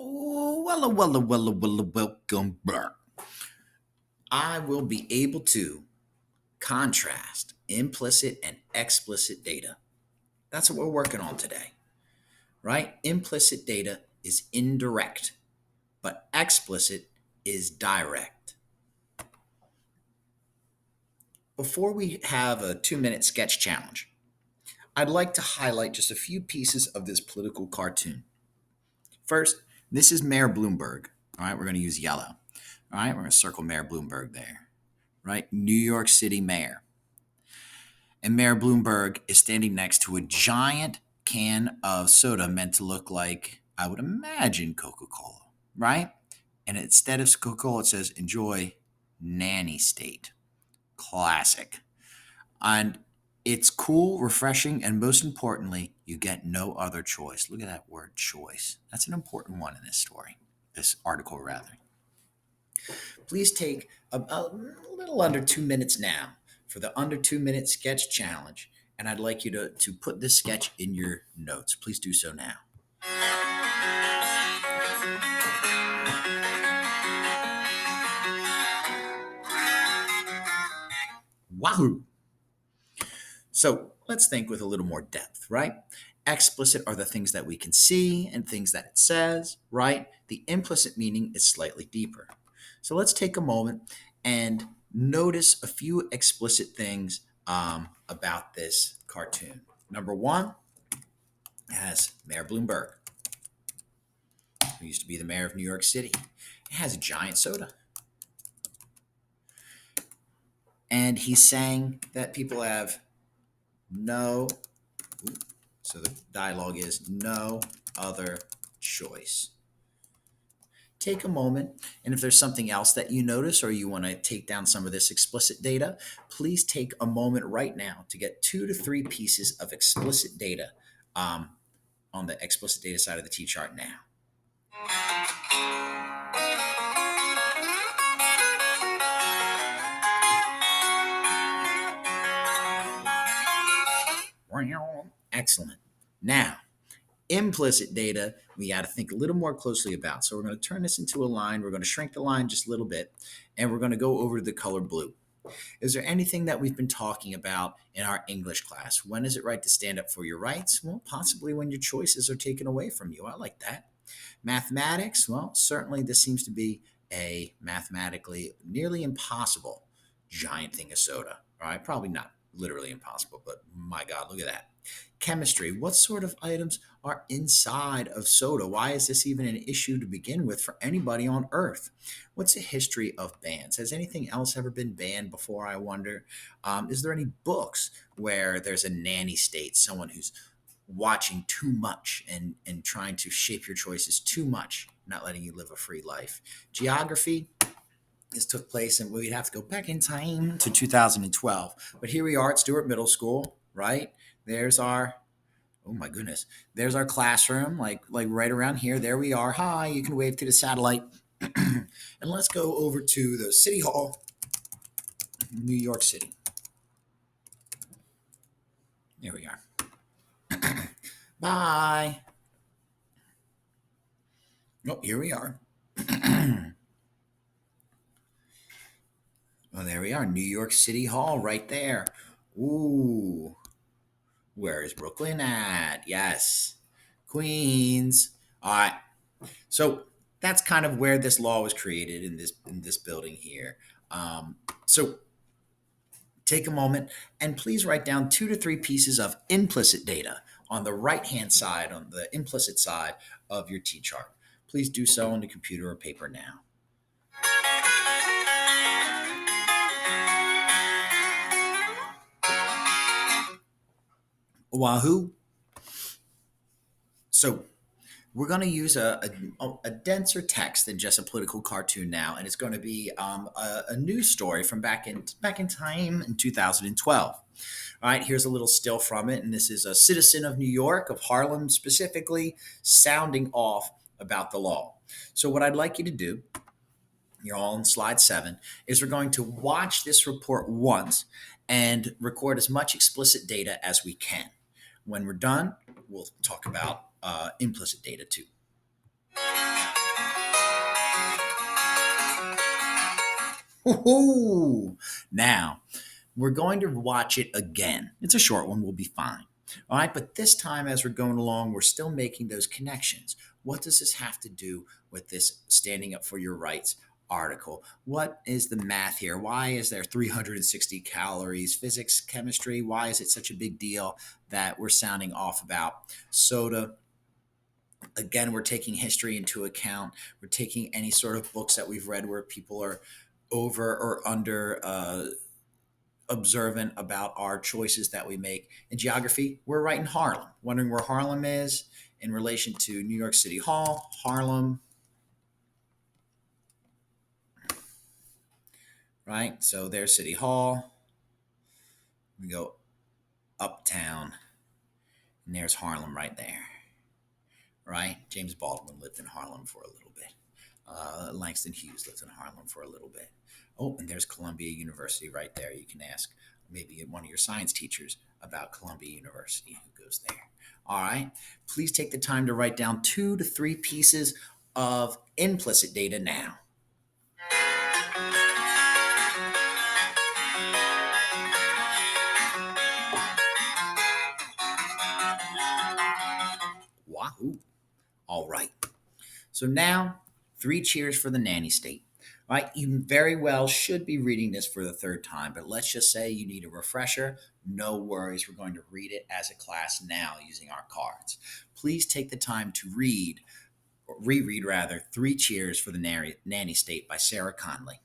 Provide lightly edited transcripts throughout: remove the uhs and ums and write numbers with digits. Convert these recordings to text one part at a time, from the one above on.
Oh, welcome back. I will be able to contrast implicit and explicit data. That's what we're working on today, right? Implicit data is indirect, but explicit is direct. Before we have a 2-minute sketch challenge, I'd like to highlight just a few pieces of this political cartoon. First, this is Mayor Bloomberg. All right, we're going to use yellow. All right, we're going to circle Mayor Bloomberg there. Right, New York City mayor. And Mayor Bloomberg is standing next to a giant can of soda meant to look like, I would imagine, Coca Cola, right? And instead of Coca Cola, it says, enjoy Nanny State. Classic. And it's cool, refreshing, and most importantly, you get no other choice. Look at that word choice. That's an important one in this story, this article, rather. Please take a little under 2 minutes now for the under 2 minute sketch challenge. And I'd like you to put this sketch in your notes. Please do so now. Wahoo! So let's think with a little more depth, right? Explicit are the things that we can see and things that it says, right? The implicit meaning is slightly deeper. So let's take a moment and notice a few explicit things about this cartoon. Number one, it has Mayor Bloomberg, who used to be the mayor of New York City. It has a giant soda. And he's saying that people have no, so the dialogue is no other choice. Take a moment, and if there's something else that you notice or you want to take down some of this explicit data, please take a moment right now to get 2 to 3 pieces of explicit data on the explicit data side of the T-chart now. Excellent. Now, implicit data, we got to think a little more closely about. So we're going to turn this into a line. We're going to shrink the line just a little bit, and we're going to go over to the color blue. Is there anything that we've been talking about in our English class? When is it right to stand up for your rights? Well, possibly when your choices are taken away from you. I like that. Mathematics, well, certainly this seems to be a mathematically nearly impossible giant thing of soda. All right, probably not literally impossible, but my God, look at that. Chemistry, what sort of items are inside of soda? Why is this even an issue to begin with for anybody on Earth? What's the history of bans? Has anything else ever been banned before, I wonder? Is there any books where there's a nanny state, someone who's watching too much and trying to shape your choices too much, not letting you live a free life? Geography, this took place, and we'd have to go back in time to 2012. But here we are at Stewart Middle School, right? There's our, oh my goodness, there's our classroom, like right around here. There we are. Hi, you can wave to the satellite. And let's go over to the City Hall, New York City. There we are. Bye. Oh, here we are. Well, there we are. New York City Hall right there. Ooh. Where is Brooklyn at? Yes. Queens. All right. So that's kind of where this law was created in this building here. So take a moment and please write down 2 to 3 pieces of implicit data on the right-hand side, on the implicit side of your T-chart. Please do so on the computer or paper now. Wahoo! So we're going to use a denser text than just a political cartoon now, and it's going to be a news story from back in time in 2012. All right, here's a little still from it, and this is a citizen of New York, of Harlem specifically, sounding off about the law. So what I'd like you to do, you're all on slide 7, is we're going to watch this report once and record as much explicit data as we can. When we're done, we'll talk about implicit data too. Ooh. Now, we're going to watch it again. It's a short one, we'll be fine. All right, but this time as we're going along, we're still making those connections. What does this have to do with this standing up for your rights article? What is the math here? Why is there 360 calories? Physics, chemistry, why is it such a big deal that we're sounding off about soda? Again, we're taking history into account. We're taking any sort of books that we've read where people are over or under observant about our choices that we make. In geography, we're right in Harlem. Wondering where Harlem is in relation to New York City Hall, Harlem, right? So there's City Hall. We go uptown, and there's Harlem right there, right? James Baldwin lived in Harlem for a little bit. Langston Hughes lived in Harlem for a little bit. Oh, and there's Columbia University right there. You can ask maybe one of your science teachers about Columbia University who goes there. All right. Please take the time to write down 2 to 3 pieces of implicit data now. Wahoo. All right. So now, 3 cheers for the nanny state. All right, you very well should be reading this for the third time, but let's just say you need a refresher. No worries. We're going to read it as a class now using our cards. Please take the time to read, or reread rather, 3 cheers for the nanny state by Sarah Conley.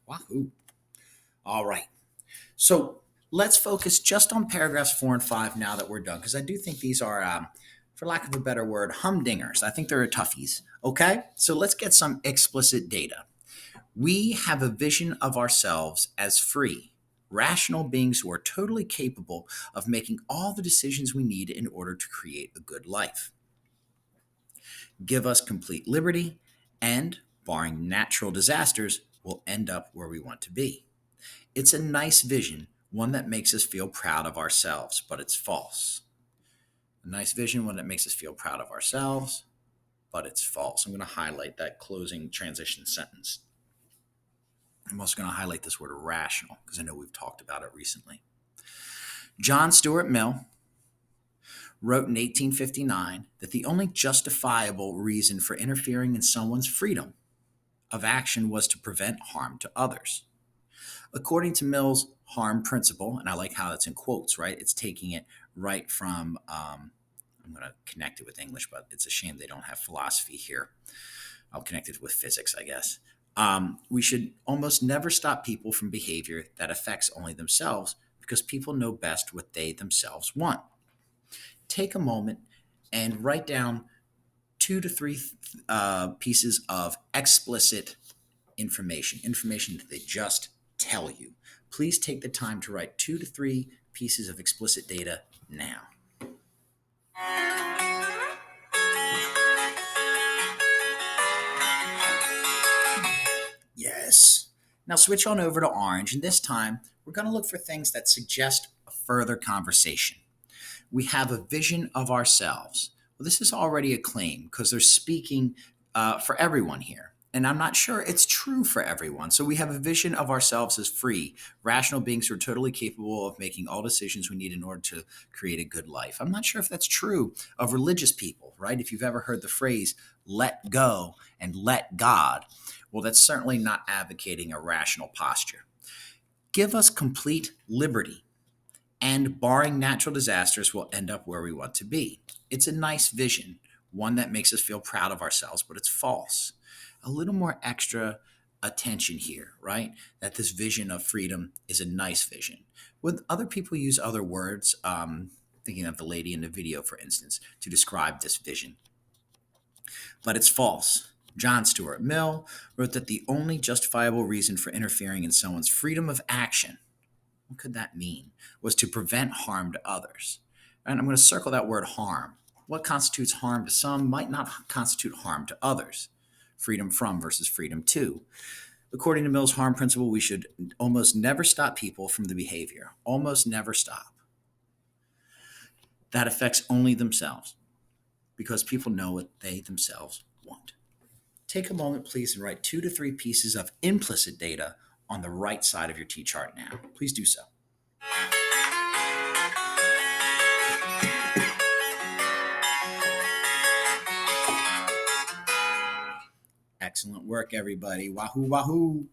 Wahoo. All right. So let's focus just on paragraphs 4 and 5 now that we're done, because I do think these are, for lack of a better word, humdingers. I think they're toughies. Okay, so let's get some explicit data. We have a vision of ourselves as free, rational beings who are totally capable of making all the decisions we need in order to create a good life. Give us complete liberty, and, barring natural disasters, we'll end up where we want to be. It's a nice vision, one that makes us feel proud of ourselves, but it's false. A nice vision, one that makes us feel proud of ourselves, but it's false. I'm going to highlight that closing transition sentence. I'm also going to highlight this word rational because I know we've talked about it recently. John Stuart Mill wrote in 1859 that the only justifiable reason for interfering in someone's freedom of action was to prevent harm to others. According to Mill's harm principle, and I like how it's in quotes, right? It's taking it right from, I'm going to connect it with English, but it's a shame they don't have philosophy here. I'll connect it with physics, I guess. We should almost never stop people from behavior that affects only themselves because people know best what they themselves want. Take a moment and write down 2 to 3 pieces of explicit information that they just tell you. Please take the time to write 2 to 3 pieces of explicit data now. Yes. Now switch on over to orange, and this time we're going to look for things that suggest a further conversation. We have a vision of ourselves. Well, this is already a claim because they're speaking for everyone here. And I'm not sure it's true for everyone. So we have a vision of ourselves as free, rational beings who are totally capable of making all decisions we need in order to create a good life. I'm not sure if that's true of religious people, right? If you've ever heard the phrase, let go and let God, well, that's certainly not advocating a rational posture. Give us complete liberty, and barring natural disasters, we'll end up where we want to be. It's a nice vision, one that makes us feel proud of ourselves, but it's false. A little more extra attention here, right? That this vision of freedom is a nice vision. When other people use other words, thinking of the lady in the video, for instance, to describe this vision, but it's false. John Stuart Mill wrote that the only justifiable reason for interfering in someone's freedom of action, what could that mean, was to prevent harm to others. And I'm going to circle that word harm. What constitutes harm to some might not constitute harm to others. Freedom from versus freedom to. According to Mill's harm principle, we should almost never stop people from the behavior. Almost never stop. that affects only themselves because people know what they themselves want. Take a moment, please, and write 2 to 3 pieces of implicit data on the right side of your T-chart now. Please do so. Excellent work, everybody. Wahoo, wahoo.